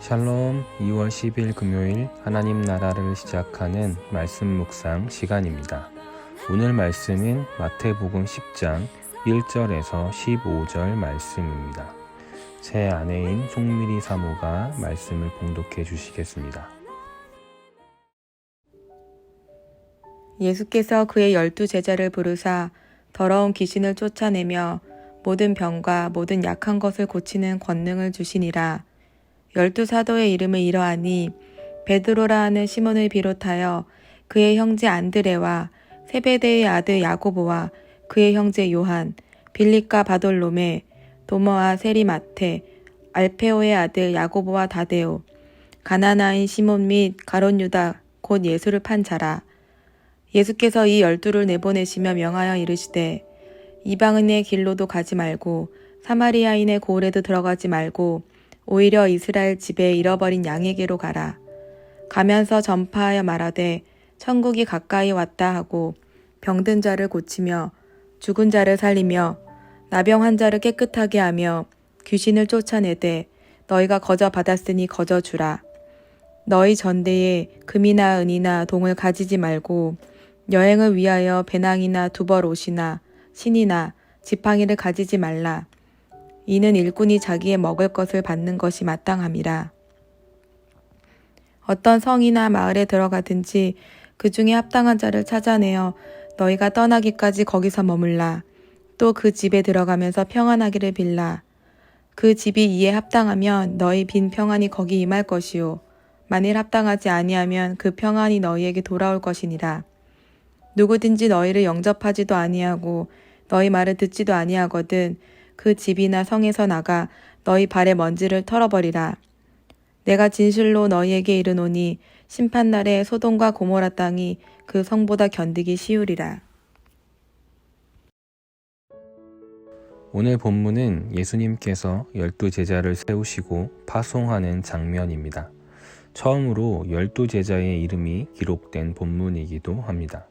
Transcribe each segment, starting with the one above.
샬롬. 2월 10일 금요일 하나님 나라를 시작하는 말씀 묵상 시간입니다. 오늘 말씀은 마태복음 10장 1절에서 15절 말씀입니다. 제 아내인 송미리 사모가 말씀을 봉독해 주시겠습니다. 예수께서 그의 12제자를 부르사 더러운 귀신을 쫓아내며 모든 병과 모든 약한 것을 고치는 권능을 주시니라. 12사도의 이름은 이러하니 베드로라 하는 시몬을 비롯하여 그의 형제 안드레와 세베대의 아들 야고보와 그의 형제 요한, 빌립과 바돌로메, 도마와 세리마테, 알페오의 아들 야고보와 다데오, 가나나인 시몬 및 가롯 유다 곧 예수를 판 자라. 예수께서 이 12를 내보내시며 명하여 이르시되 이방인의 길로도 가지 말고 사마리아인의 고을에도 들어가지 말고 오히려 이스라엘 집에 잃어버린 양에게로 가라. 가면서 전파하여 말하되 천국이 가까이 왔다 하고 병든 자를 고치며 죽은 자를 살리며 나병 환자를 깨끗하게 하며 귀신을 쫓아내되 너희가 거저 받았으니 거저 주라. 너희 전대에 금이나 은이나 동을 가지지 말고 여행을 위하여 배낭이나 두벌 옷이나 신이나 지팡이를 가지지 말라. 이는 일꾼이 자기의 먹을 것을 받는 것이 마땅함이라. 어떤 성이나 마을에 들어가든지 그 중에 합당한 자를 찾아내어 너희가 떠나기까지 거기서 머물라. 또 그 집에 들어가면서 평안하기를 빌라. 그 집이 이에 합당하면 너희 빈 평안이 거기 임할 것이요 만일 합당하지 아니하면 그 평안이 너희에게 돌아올 것이니라. 누구든지 너희를 영접하지도 아니하고 너희 말을 듣지도 아니하거든 그 집이나 성에서 나가 너희 발의 먼지를 털어버리라. 내가 진실로 너희에게 이르노니 심판날에 소돔과 고모라 땅이 그 성보다 견디기 쉬우리라. 오늘 본문은 예수님께서 12제자를 세우시고 파송하는 장면입니다. 처음으로 12제자의 이름이 기록된 본문이기도 합니다.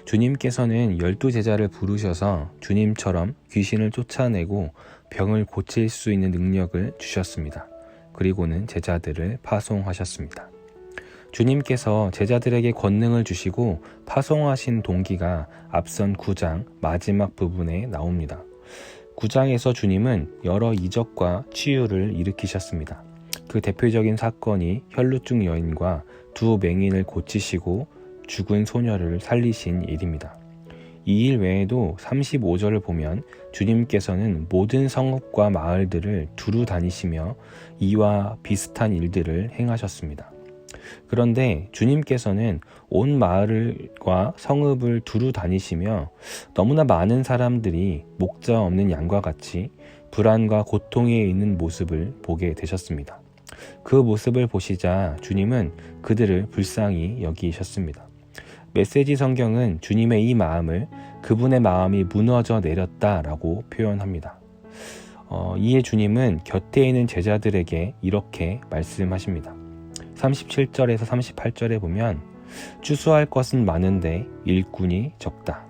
주님께서는 12제자를 부르셔서 주님처럼 귀신을 쫓아내고 병을 고칠 수 있는 능력을 주셨습니다. 그리고는 제자들을 파송하셨습니다. 주님께서 제자들에게 권능을 주시고 파송하신 동기가 앞선 9장 마지막 부분에 나옵니다. 9장에서 주님은 여러 이적과 치유를 일으키셨습니다. 그 대표적인 사건이 혈루증 여인과 두 맹인을 고치시고 죽은 소녀를 살리신 일입니다. 이 일 외에도 35절을 보면 주님께서는 모든 성읍과 마을들을 두루 다니시며 이와 비슷한 일들을 행하셨습니다. 그런데 주님께서는 온 마을과 성읍을 두루 다니시며 너무나 많은 사람들이 목자 없는 양과 같이 불안과 고통에 있는 모습을 보게 되셨습니다. 그 모습을 보시자 주님은 그들을 불쌍히 여기셨습니다. 메시지 성경은 주님의 이 마음을 그분의 마음이 무너져 내렸다라고 표현합니다. 이에 주님은 곁에 있는 제자들에게 이렇게 말씀하십니다. 37절에서 38절에 보면 추수할 것은 많은데 일꾼이 적다.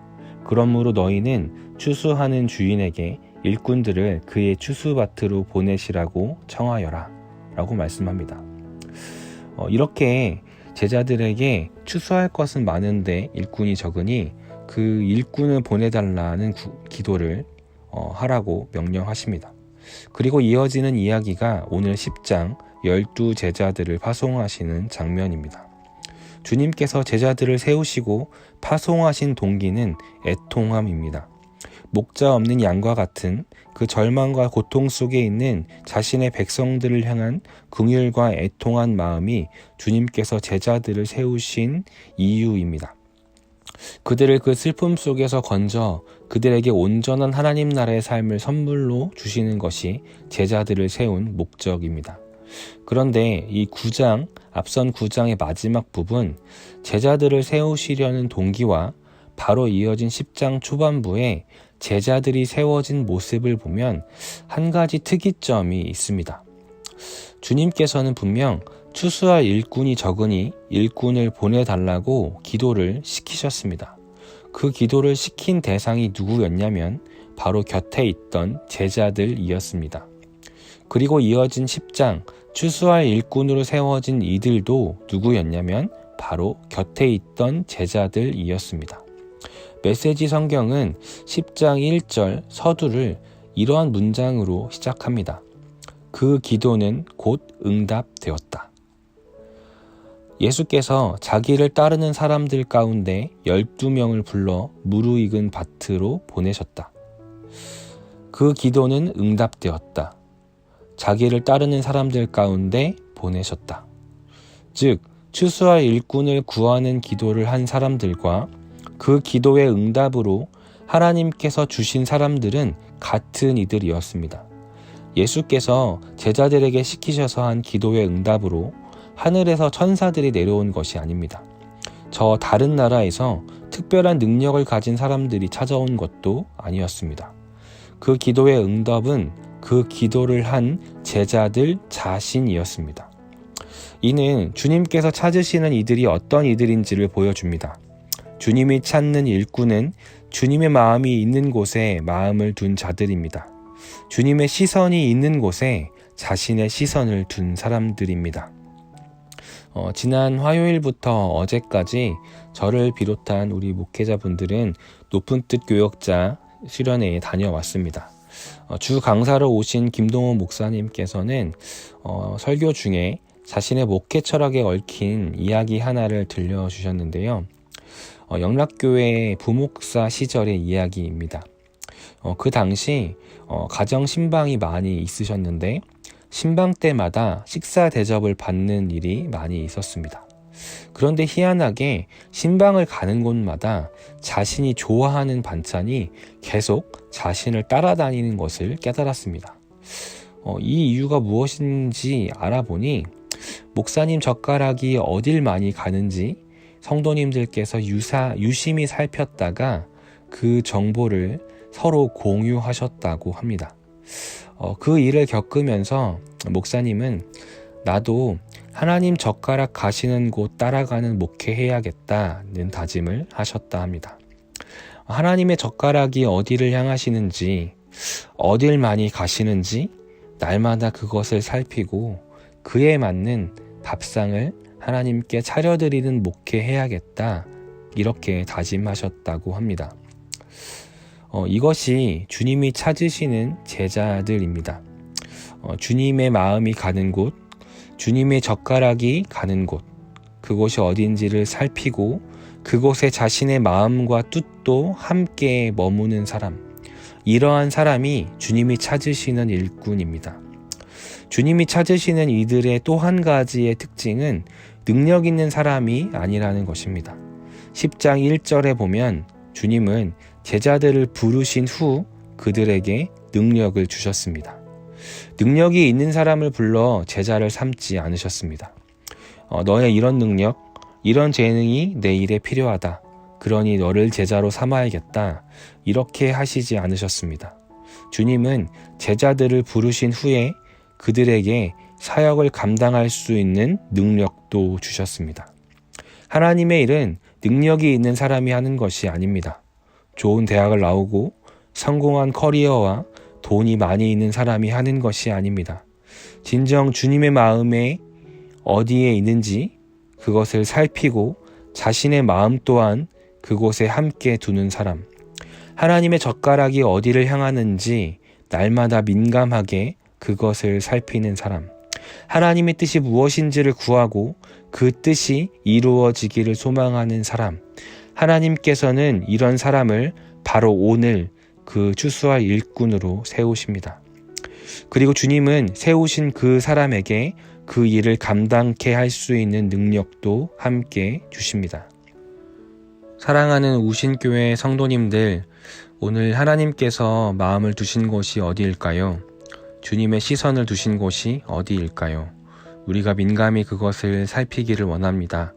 그러므로 너희는 추수하는 주인에게 일꾼들을 그의 추수밭으로 보내시라고 청하여라 라고 말씀합니다. 이렇게 제자들에게 추수할 것은 많은데 일꾼이 적으니 그 일꾼을 보내달라는 기도를 하라고 명령하십니다. 그리고 이어지는 이야기가 오늘 10장 12제자들을 파송하시는 장면입니다. 주님께서 제자들을 세우시고 파송하신 동기는 애통함입니다. 목자 없는 양과 같은 그 절망과 고통 속에 있는 자신의 백성들을 향한 긍휼과 애통한 마음이 주님께서 제자들을 세우신 이유입니다. 그들을 그 슬픔 속에서 건져 그들에게 온전한 하나님 나라의 삶을 선물로 주시는 것이 제자들을 세운 목적입니다. 그런데 이 9장, 앞선 9장의 마지막 부분, 제자들을 세우시려는 동기와 바로 이어진 10장 초반부에 제자들이 세워진 모습을 보면 한 가지 특이점이 있습니다. 주님께서는 분명 추수할 일꾼이 적으니 일꾼을 보내달라고 기도를 시키셨습니다. 그 기도를 시킨 대상이 누구였냐면 바로 곁에 있던 제자들이었습니다. 그리고 이어진 10장 추수할 일꾼으로 세워진 이들도 누구였냐면 바로 곁에 있던 제자들이었습니다. 메시지 성경은 10장 1절 서두를 이러한 문장으로 시작합니다. 그 기도는 곧 응답되었다. 예수께서 자기를 따르는 사람들 가운데 12명을 불러 무르익은 밭으로 보내셨다. 그 기도는 응답되었다. 자기를 따르는 사람들 가운데 보내셨다. 즉, 추수할 일꾼을 구하는 기도를 한 사람들과 그 기도의 응답으로 하나님께서 주신 사람들은 같은 이들이었습니다. 예수께서 제자들에게 시키셔서 한 기도의 응답으로 하늘에서 천사들이 내려온 것이 아닙니다. 저 다른 나라에서 특별한 능력을 가진 사람들이 찾아온 것도 아니었습니다. 그 기도의 응답은 그 기도를 한 제자들 자신이었습니다. 이는 주님께서 찾으시는 이들이 어떤 이들인지를 보여줍니다. 주님이 찾는 일꾼은 주님의 마음이 있는 곳에 마음을 둔 자들입니다. 주님의 시선이 있는 곳에 자신의 시선을 둔 사람들입니다. 지난 화요일부터 어제까지 저를 비롯한 우리 목회자분들은 높은 뜻 교역자 수련회에 다녀왔습니다. 주 강사로 오신 김동호 목사님께서는 설교 중에 자신의 목회 철학에 얽힌 이야기 하나를 들려주셨는데요. 영락교회 부목사 시절의 이야기입니다. 그 당시 가정 신방이 많이 있으셨는데 신방 때마다 식사 대접을 받는 일이 많이 있었습니다. 그런데 희한하게 신방을 가는 곳마다 자신이 좋아하는 반찬이 계속 자신을 따라다니는 것을 깨달았습니다. 이 이유가 무엇인지 알아보니 목사님 젓가락이 어딜 많이 가는지 성도님들께서 유심히 살폈다가 그 정보를 서로 공유하셨다고 합니다. 그 일을 겪으면서 목사님은 나도 하나님 젓가락 가시는 곳 따라가는 목회해야겠다는 다짐을 하셨다 합니다. 하나님의 젓가락이 어디를 향하시는지, 어딜 많이 가시는지 날마다 그것을 살피고 그에 맞는 밥상을 하나님께 차려드리는 목회해야겠다, 이렇게 다짐하셨다고 합니다. 이것이 주님이 찾으시는 제자들입니다. 주님의 마음이 가는 곳, 주님의 젓가락이 가는 곳, 그곳이 어딘지를 살피고 그곳에 자신의 마음과 뜻도 함께 머무는 사람, 이러한 사람이 주님이 찾으시는 일꾼입니다. 주님이 찾으시는 이들의 또 한 가지의 특징은 능력 있는 사람이 아니라는 것입니다. 10장 1절에 보면 주님은 제자들을 부르신 후 그들에게 능력을 주셨습니다. 능력이 있는 사람을 불러 제자를 삼지 않으셨습니다. 너의 이런 능력, 이런 재능이 내 일에 필요하다. 그러니 너를 제자로 삼아야겠다. 이렇게 하시지 않으셨습니다. 주님은 제자들을 부르신 후에 그들에게 사역을 감당할 수 있는 능력도 주셨습니다. 하나님의 일은 능력이 있는 사람이 하는 것이 아닙니다. 좋은 대학을 나오고 성공한 커리어와 돈이 많이 있는 사람이 하는 것이 아닙니다. 진정 주님의 마음에 어디에 있는지 그것을 살피고 자신의 마음 또한 그곳에 함께 두는 사람, 하나님의 젓가락이 어디를 향하는지 날마다 민감하게 그것을 살피는 사람, 하나님의 뜻이 무엇인지를 구하고 그 뜻이 이루어지기를 소망하는 사람, 하나님께서는 이런 사람을 바로 오늘 그 추수할 일꾼으로 세우십니다. 그리고 주님은 세우신 그 사람에게 그 일을 감당케 할 수 있는 능력도 함께 주십니다. 사랑하는 우신교회 성도님들, 오늘 하나님께서 마음을 두신 곳이 어디일까요? 주님의 시선을 두신 곳이 어디일까요? 우리가 민감히 그것을 살피기를 원합니다.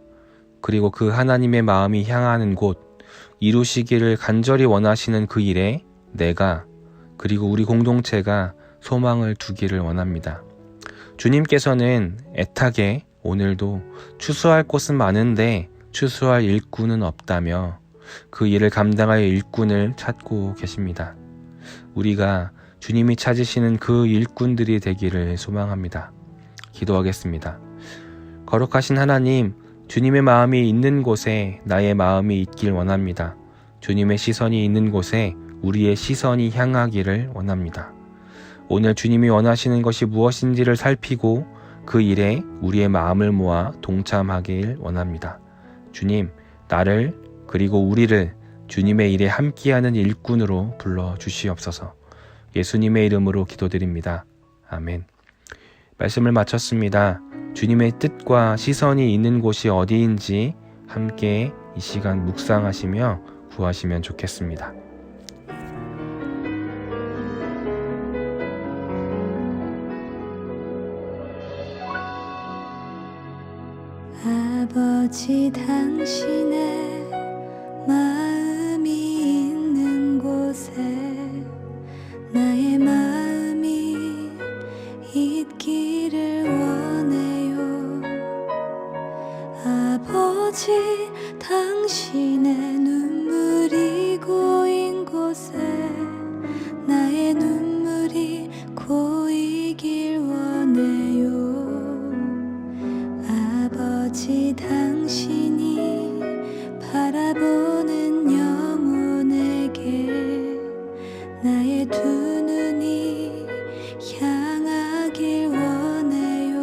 그리고 그 하나님의 마음이 향하는 곳, 이루시기를 간절히 원하시는 그 일에 내가 그리고 우리 공동체가 소망을 두기를 원합니다. 주님께서는 애타게 오늘도 추수할 곳은 많은데 추수할 일꾼은 없다며 그 일을 감당할 일꾼을 찾고 계십니다. 우리가 주님이 찾으시는 그 일꾼들이 되기를 소망합니다. 기도하겠습니다. 거룩하신 하나님, 주님의 마음이 있는 곳에 나의 마음이 있길 원합니다. 주님의 시선이 있는 곳에 우리의 시선이 향하기를 원합니다. 오늘 주님이 원하시는 것이 무엇인지를 살피고 그 일에 우리의 마음을 모아 동참하길 원합니다. 주님, 나를 그리고 우리를 주님의 일에 함께하는 일꾼으로 불러주시옵소서. 예수님의 이름으로 기도드립니다. 아멘. 말씀을 마쳤습니다. 주님의 뜻과 시선이 있는 곳이 어디인지 함께 이 시간 묵상하시며 구하시면 좋겠습니다. 아버지, 당신의 마음이 있는 곳에 나의 마음이 있기를 원해요. 아버지, 당신의 눈물이 고인 곳에 나의 눈물이 고이길 원해요. 아버지, 당신이 바라보는 영혼에게 나의 두 눈이 향하길 원해요.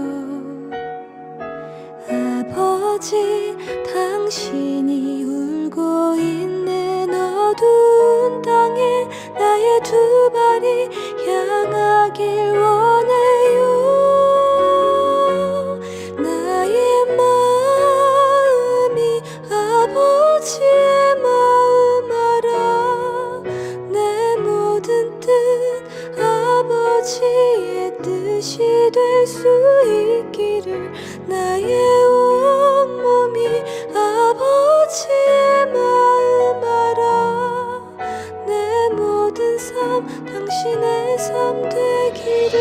아버지, 당신이 울고 있는 어두운 땅에 나의 두 발이 향하길 원해요. 나의 마음이 아버지의 마음 알아. 내 모든 뜻 아버지의 뜻이 될 수 있기를. 나의 온몸이 아버지의 마음 알아. 내 모든 삶 당신의 삶 되기를.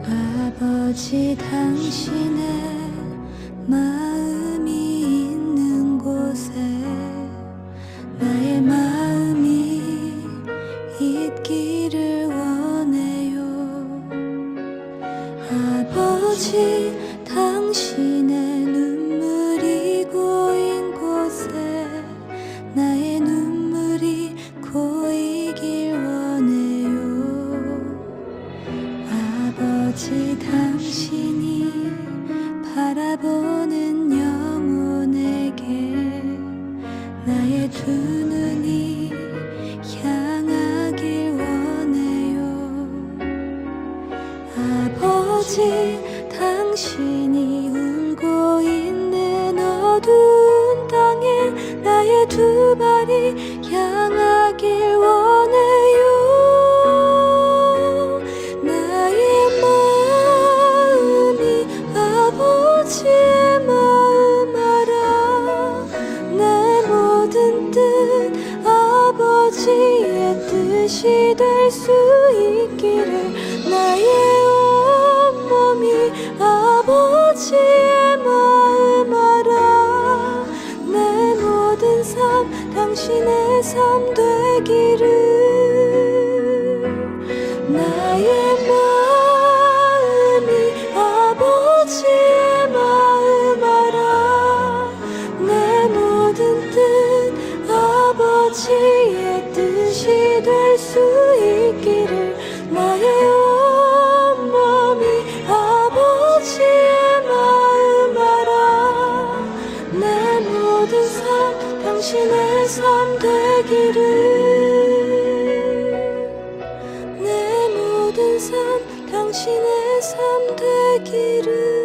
아버지, 당신의 마음이 있는 곳에 나의 마음이 있기를 원해요. 아버지, 당신의 눈물이 고인 곳에 나의 눈물이 고이길 원해요. 아버지, 당신이 바라보는 영혼에게 나의 두 눈이 향하길 원해요. 아버지, 당신이 울고 있는 어두운 땅에 나의 두 발이 향하길 원해요. 나의 마음이 아버지의 마음 알아. 내 모든 뜻 아버지의 뜻이 될 수 있기를. 나의 온몸이 아버지의 마음 알아. 내 모든 삶 당신의 삶 되기를. 나의 마음이 아버지의 마음 알아. 내 모든 뜻 아버지의 뜻이 될 수 있기를. 나의 온몸이 아버지의 마음 알아. 내 모든 삶 당신의 삶 되기를. 내 모든 삶 당신의 삶 되기를.